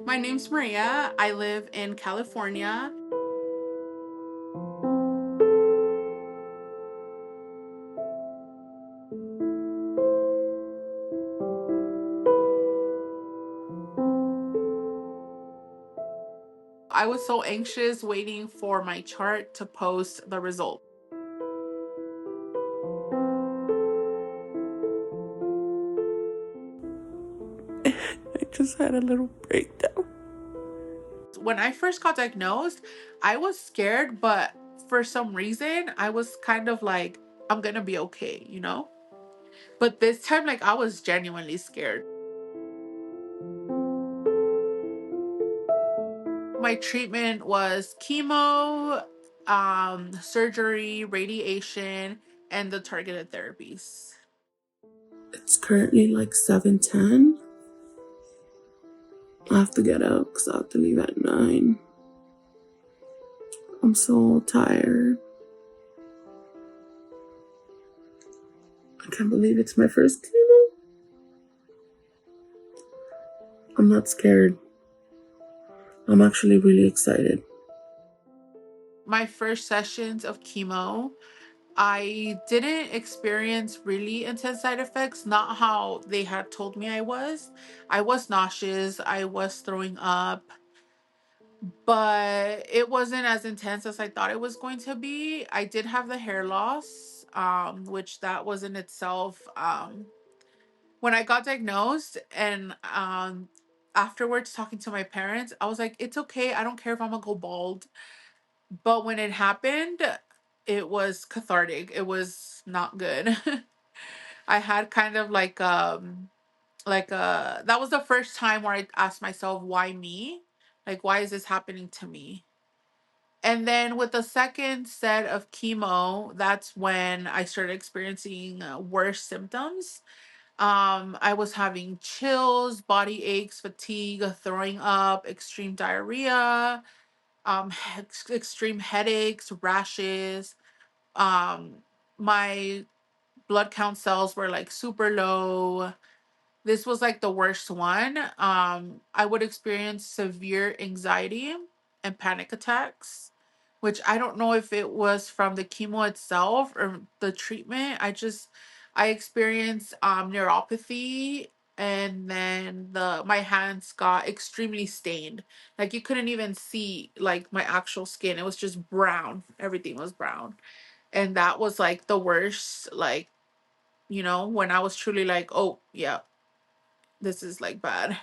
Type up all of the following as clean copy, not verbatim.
My name's Maria. I live in California. I was so anxious waiting for my chart to post the result. I just had a little breakdown. When I first got diagnosed, I was scared, but for some reason, I was kind of like, I'm gonna be okay. But this time, like, I was genuinely scared. My treatment was chemo, surgery, radiation, and the targeted therapies. It's currently like 7:10. I have to get up because I have to leave at 9. I'm so tired. I can't believe it's my first chemo. I'm not scared. I'm actually really excited. My first sessions of chemo, I didn't experience really intense side effects, not how they had told me I was. I was nauseous, I was throwing up, but it wasn't as intense as I thought it was going to be. I did have the hair loss, which that was in itself. When I got diagnosed and afterwards talking to my parents, I was like, it's okay. I don't care if I'm gonna go bald. But when it happened, it was cathartic. It was not good. I had kind of like that was the first time where I asked myself, why me? Like, why is this happening to me? And then with the second set of chemo, that's when I started experiencing worse symptoms. I was having chills, body aches, fatigue, throwing up, extreme diarrhea, extreme headaches, rashes. My blood count cells were like super low. This was like the worst one. I would experience severe anxiety and panic attacks, which I don't know if it was from the chemo itself or the treatment. I experienced neuropathy, and then the my hands got extremely stained. Like you couldn't even see like my actual skin. It was just brown. Everything was brown. And that was like the worst, like, when I was truly like, oh yeah, this is like bad.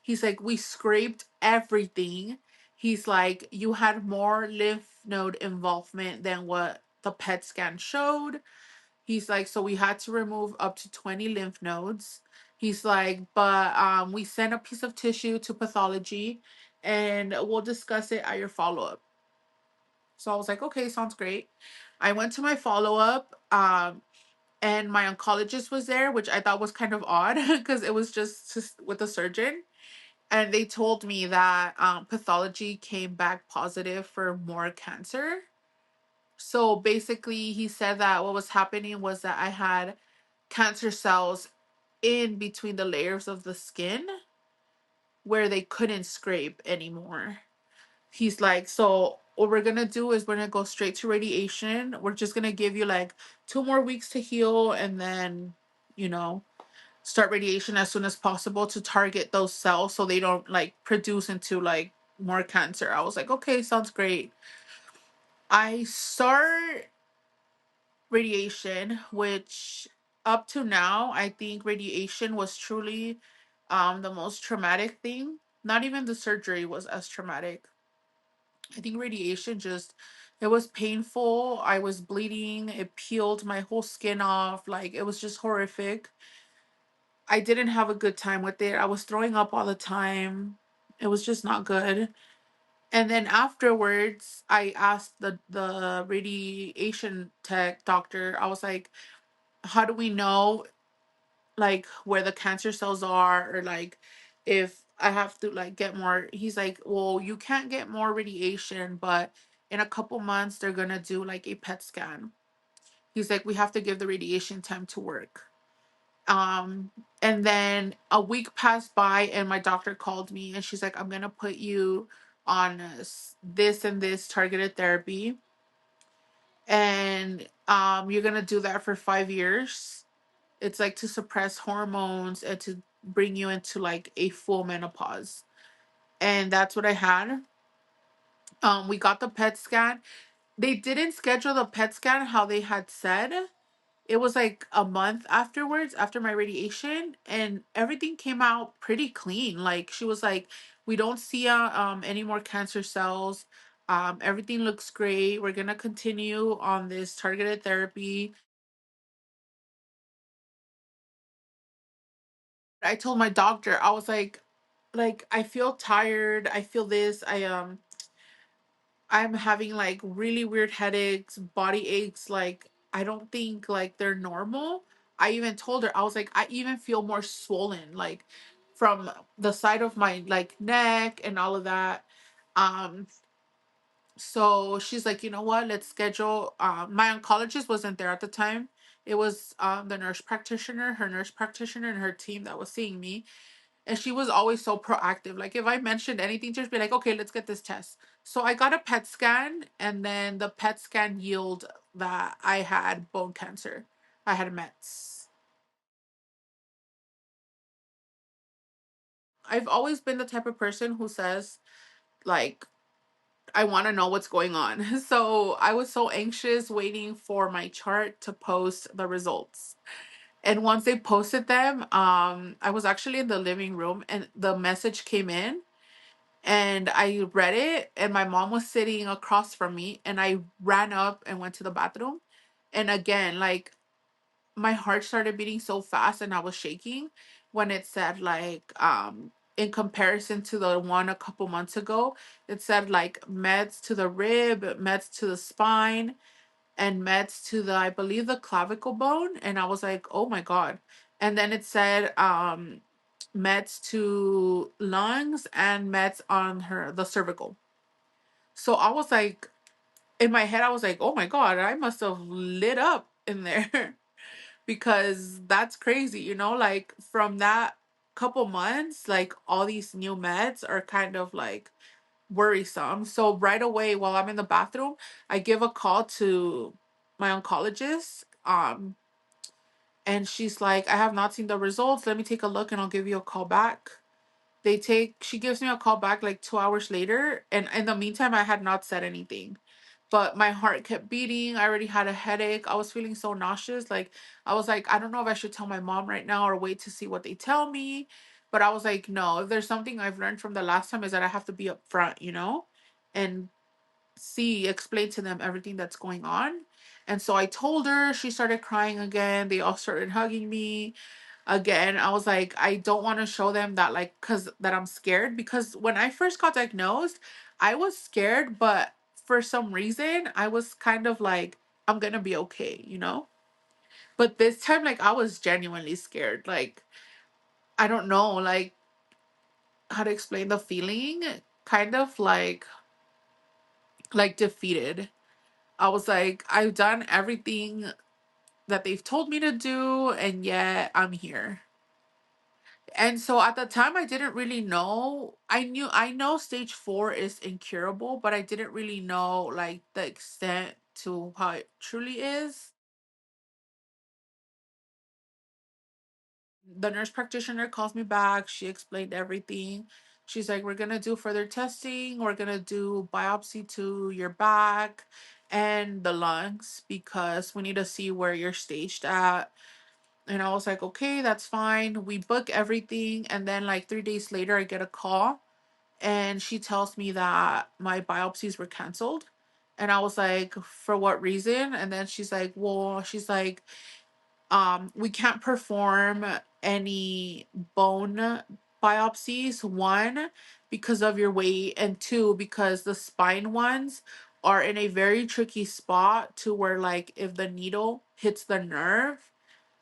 He's like, we scraped everything. He's like, you had more lymph node involvement than what the PET scan showed. He's like, so we had to remove up to 20 lymph nodes. He's like, but we sent a piece of tissue to pathology and we'll discuss it at your follow-up. So I was like, okay, sounds great. I went to my follow-up. And my oncologist was there, which I thought was kind of odd because it was just with a surgeon. And they told me that pathology came back positive for more cancer. So basically, he said that what was happening was that I had cancer cells in between the layers of the skin where they couldn't scrape anymore. He's like, so what we're gonna do is we're gonna go straight to radiation. We're just gonna give you like 2 more weeks to heal, and then, you know, start radiation as soon as possible to target those cells so they don't like produce into like more cancer. I was like, okay, sounds great. I start radiation, which up to now, I think radiation was truly the most traumatic thing. Not even the surgery was as traumatic. I think radiation just, it was painful. I was bleeding. It peeled my whole skin off. Like it was just horrific. I didn't have a good time with it. I was throwing up all the time. It was just not good. And then afterwards, I asked the radiation tech doctor, I was like, how do we know like where the cancer cells are, or like if I have to like get more? He's like, well, you can't get more radiation, but in a couple months they're gonna do like a PET scan. He's like, we have to give the radiation time to work. Um, and then a week passed by, and my doctor called me, and she's like, "I'm gonna put you on this and this targeted therapy, and you're gonna do that for 5 years. It's like to suppress hormones and to bring you into like a full menopause." And that's what I had. We got the PET scan. They didn't schedule the PET scan how they had said. It was like a month afterwards, after my radiation, and everything came out pretty clean. Like she was like, "We don't see any more cancer cells. Everything looks great. We're gonna continue on this targeted therapy." I told my doctor, I was like I feel tired. I feel this. I'm having like really weird headaches, body aches. Like, I don't think like they're normal. I even told her, I was like, I even feel more swollen, like from the side of my like neck and all of that. Um, so she's like, you know what? Let's schedule. My oncologist wasn't there at the time. It was the nurse practitioner, her nurse practitioner, and her team that was seeing me, and she was always so proactive. Like if I mentioned anything, just be like, okay, let's get this test. So I got a PET scan, and then the PET scan yielded that I had bone cancer. I had Mets. I've always been the type of person who says, like, I want to know what's going on. So I was so anxious waiting for my chart to post the results. And once they posted them, I was actually in the living room, and the message came in, and I read it, and my mom was sitting across from me, and I ran up and went to the bathroom. And again, like my heart started beating so fast, and I was shaking when it said like in comparison to the one a couple months ago, it said like meds to the rib, meds to the spine, and meds to the, I believe, the clavicle bone. And I was like, "Oh my god." And then it said meds to lungs and meds on her the cervical. So I was like, in my head I was like, "Oh my god, I must have lit up in there." Because that's crazy, like from that couple months, like all these new meds are kind of like worrisome. So right away, while I'm in the bathroom, I give a call to my oncologist. And she's like, "I have not seen the results. Let me take a look and I'll give you a call back." She gives me a call back like 2 hours later. And in the meantime, I had not said anything. But my heart kept beating. I already had a headache. I was feeling so nauseous. Like, I was like, I don't know if I should tell my mom right now or wait to see what they tell me. But I was like, no, if there's something I've learned from the last time is that I have to be upfront, and explain to them everything that's going on. And so I told her, she started crying again. They all started hugging me again. I was like, I don't want to show them that, like, because that I'm scared. Because when I first got diagnosed, I was scared, but for some reason, I was kind of like, I'm gonna be okay. But this time, like, I was genuinely scared. Like, I don't know, like, how to explain the feeling. Kind of like defeated. I was like, I've done everything that they've told me to do, and yet I'm here. And so at the time, I didn't really know. I know stage 4 is incurable, but I didn't really know like the extent to how it truly is. The nurse practitioner calls me back. She explained everything. She's like, "We're gonna do further testing. We're gonna do biopsy to your back and the lungs because we need to see where you're staged at." And I was like, "Okay, that's fine." We book everything. And then, like, 3 days later, I get a call, and she tells me that my biopsies were canceled. And I was like, "For what reason?" And then she's like, we can't perform any bone biopsies, one, because of your weight, and two, because the spine ones are in a very tricky spot to where, like, if the needle hits the nerve,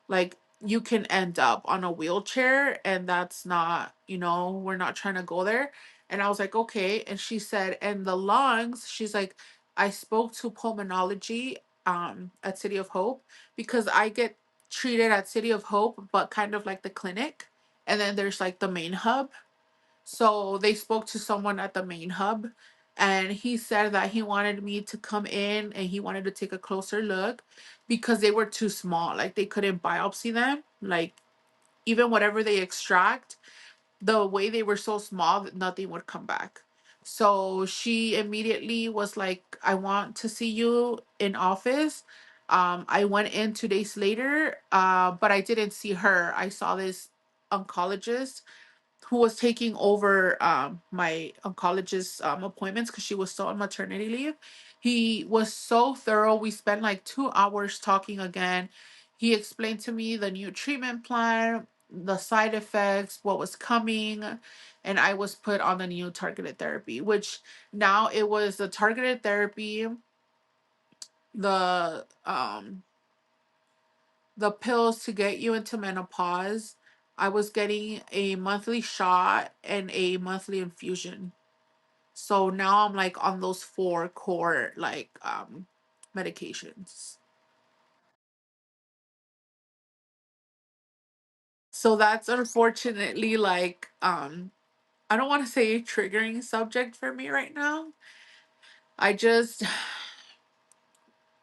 like, you can end up on a wheelchair, and that's not, we're not trying to go there. And I was like, okay. And she said, and the lungs, she's like, I spoke to pulmonology at City of Hope, because I get treated at City of Hope, but kind of like the clinic. And then there's like the main hub. So they spoke to someone at the main hub, and he said that he wanted me to come in and he wanted to take a closer look because they were too small. Like they couldn't biopsy them. Like even whatever they extract, the way they were so small that nothing would come back. So she immediately was like, I want to see you in office. I went in 2 days later, but I didn't see her. I saw this oncologist who was taking over my oncologist appointments because she was still on maternity leave. He was so thorough. We spent like 2 hours talking again. He explained to me the new treatment plan, the side effects, what was coming, and I was put on the new targeted therapy, which now it was the targeted therapy, the pills to get you into menopause. I was getting a monthly shot and a monthly infusion. So now I'm like on those four core like medications. So that's unfortunately like I don't want to say a triggering subject for me right now. I just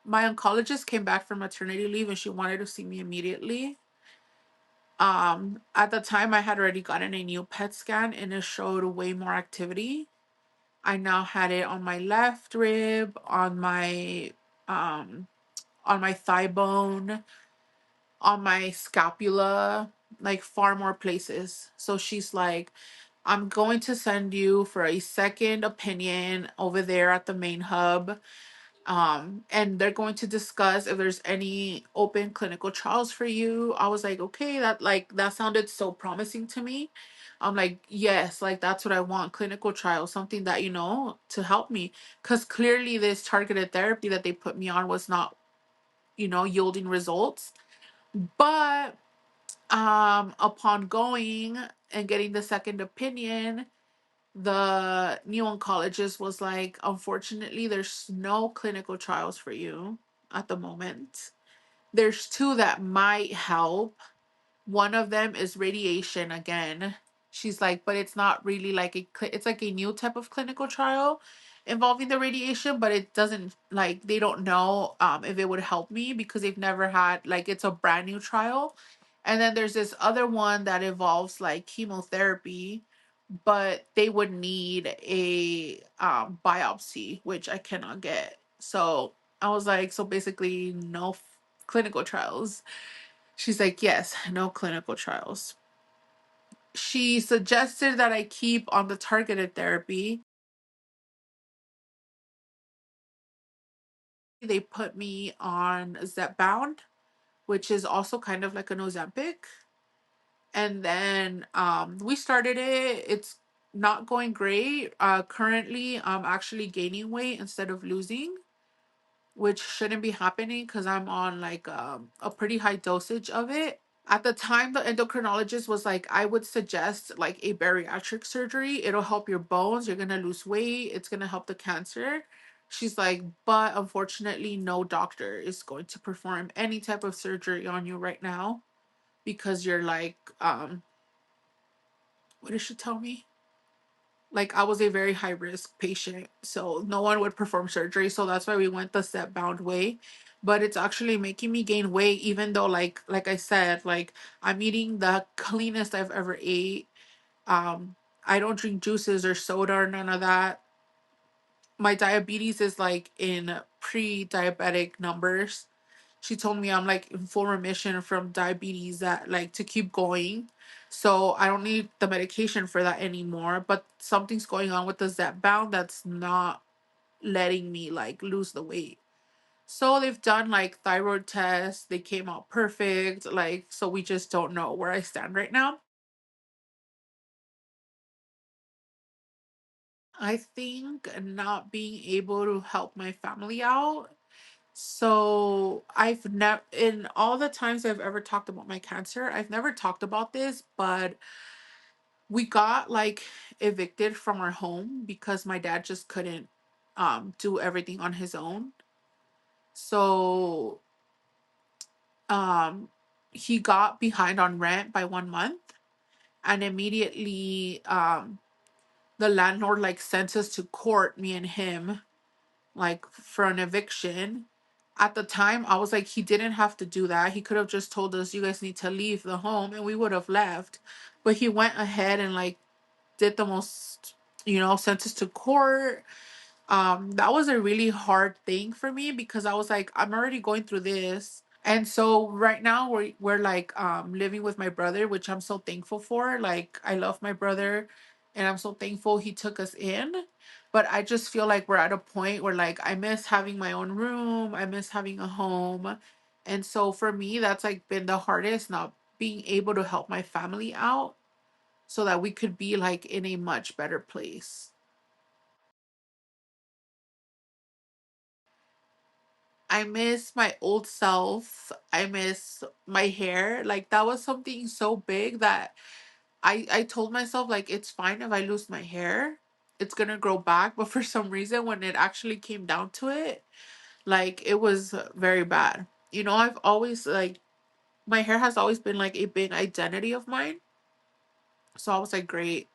my oncologist came back from maternity leave and she wanted to see me immediately. At the time I had already gotten a new PET scan and it showed way more activity. I now had it on my left rib, um on my thigh bone, on my scapula, like far more places. So she's like, I'm going to send you for a second opinion over there at the main hub. And they're going to discuss if there's any open clinical trials for you. I was like, okay, that sounded so promising to me. I'm like, yes, like that's what I want, clinical trials, something that, to help me. Because clearly this targeted therapy that they put me on was not, yielding results. But upon going and getting the second opinion, the new oncologist was like, unfortunately, there's no clinical trials for you at the moment. There's two that might help. One of them is radiation again. She's like, but it's not really like it's like a new type of clinical trial involving the radiation, but it doesn't like they don't know if it would help me because they've never had like it's a brand new trial. And then there's this other one that involves like chemotherapy, but they would need a biopsy, which I cannot get. So I was like, so basically no clinical trials. She's like, yes, no clinical trials. She suggested that I keep on the targeted therapy. They put me on Zepbound, which is also kind of like an Ozempic. And then we started it. It's not going great. Currently, I'm actually gaining weight instead of losing, which shouldn't be happening because I'm on like a pretty high dosage of it. At the time, the endocrinologist was like, I would suggest like a bariatric surgery. It'll help your bones. You're going to lose weight. It's going to help the cancer. She's like, but unfortunately, no doctor is going to perform any type of surgery on you right now because you're like, what did she tell me? Like, I was a very high risk patient. So no one would perform surgery. So that's why we went the step bound way. But it's actually making me gain weight, even though like I said, like I'm eating the cleanest I've ever ate. I don't drink juices or soda or none of that. My diabetes is like in pre-diabetic numbers. She told me I'm like in full remission from diabetes, that like to keep going. So I don't need the medication for that anymore. But something's going on with the Zepbound that's not letting me like lose the weight. So they've done like thyroid tests. They came out perfect. Like, so we just don't know where I stand right now. I think not being able to help my family out. So I've never, in all the times I've ever talked about my cancer, I've never talked about this, but we got like evicted from our home because my dad just couldn't do everything on his own. So um he got behind on rent by 1 month, and immediately the landlord like sent us to court, me and him, like for an eviction. At the time, I was like, he didn't have to do that. He could have just told us, you guys need to leave the home, and we would have left. But he went ahead and like did the most, sent us to court. That was a really hard thing for me because I was like, I'm already going through this. And so right now we're like living with my brother, which I'm so thankful for. Like, I love my brother and I'm so thankful he took us in. But I just feel like we're at a point where like I miss having my own room, I miss having a home. And so for me that's like been the hardest, not being able to help my family out so that we could be like in a much better place. I miss my old self. I miss my hair. Like, that was something so big that I told myself like it's fine if I lose my hair. It's gonna grow back. But for some reason when it actually came down to it, like it was very bad. I've always like my hair has always been like a big identity of mine. So I was like, great.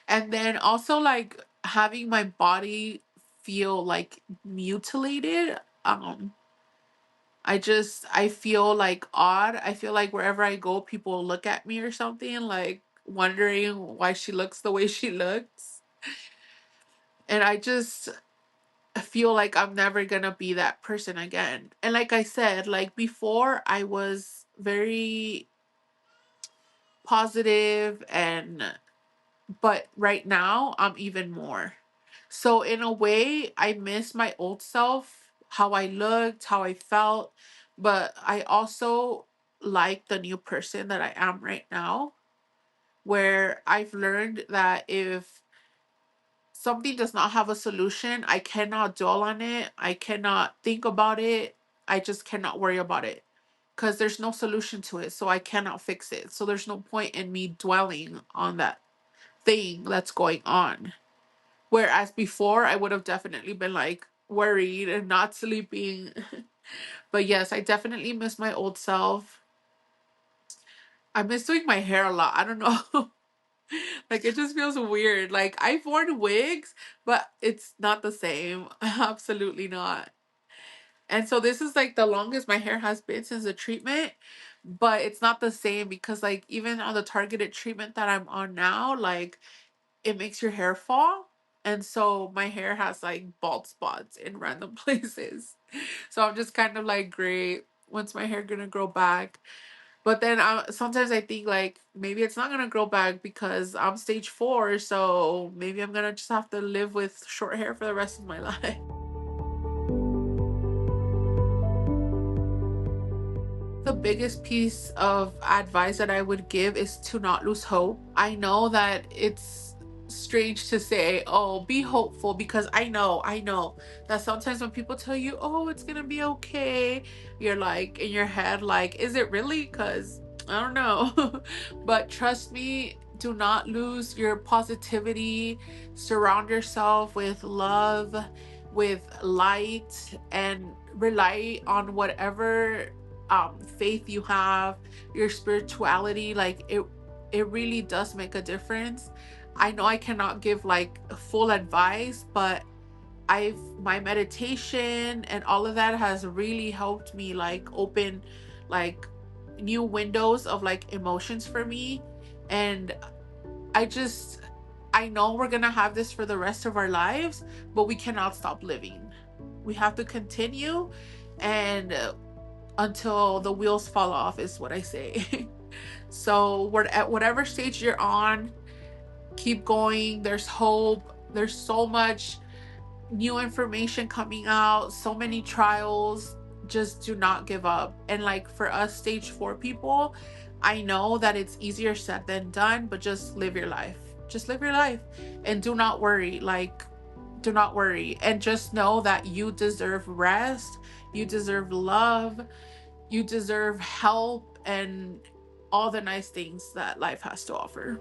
And then also like having my body feel like mutilated. I feel like odd. I feel like wherever I go, people look at me or something, like wondering why she looks the way she looks. And I just feel like I'm never gonna be that person again. And like I said, like before, I was very positive and but right now I'm even more. So in a way, I miss my old self, how I looked, how I felt, but I also like the new person that I am right now, where I've learned that if something does not have a solution, I cannot dwell on it, I cannot think about it, I just cannot worry about it. Because there's no solution to it, so I cannot fix it. So there's no point in me dwelling on that thing that's going on. Whereas before, I would have definitely been like worried and not sleeping. But yes, I definitely miss my old self. I miss doing my hair a lot. I don't know. Like, it just feels weird. Like, I've worn wigs, but it's not the same. Absolutely not. And so this is like the longest my hair has been since the treatment, but it's not the same because like even on the targeted treatment that I'm on now, like it makes your hair fall. And so my hair has like bald spots in random places. So I'm just kind of like, great, when's my hair gonna grow back? But then sometimes I think like maybe it's not gonna grow back because I'm stage 4. So maybe I'm gonna just have to live with short hair for the rest of my life. The biggest piece of advice that I would give is to not lose hope. I know that it's strange to say, oh, be hopeful, because I know that sometimes when people tell you, oh, it's gonna be okay, you're like in your head, like, is it really? Because I don't know. But trust me, do not lose your positivity. Surround yourself with love, with light, and rely on whatever faith you have, your spirituality. Like it really does make a difference. I know I cannot give like full advice, but I've my meditation and all of that has really helped me like open like new windows of like emotions for me. And I just I know we're gonna have this for the rest of our lives, but we cannot stop living. We have to continue, and until the wheels fall off is what I say. So we're at whatever stage you're on, keep going. There's hope. There's so much new information coming out, so many trials. Just do not give up. And like for us stage 4 people, I know that it's easier said than done, but just live your life. Just live your life and do not worry. Like, do not worry. And just know that you deserve rest. You deserve love. You deserve help and all the nice things that life has to offer.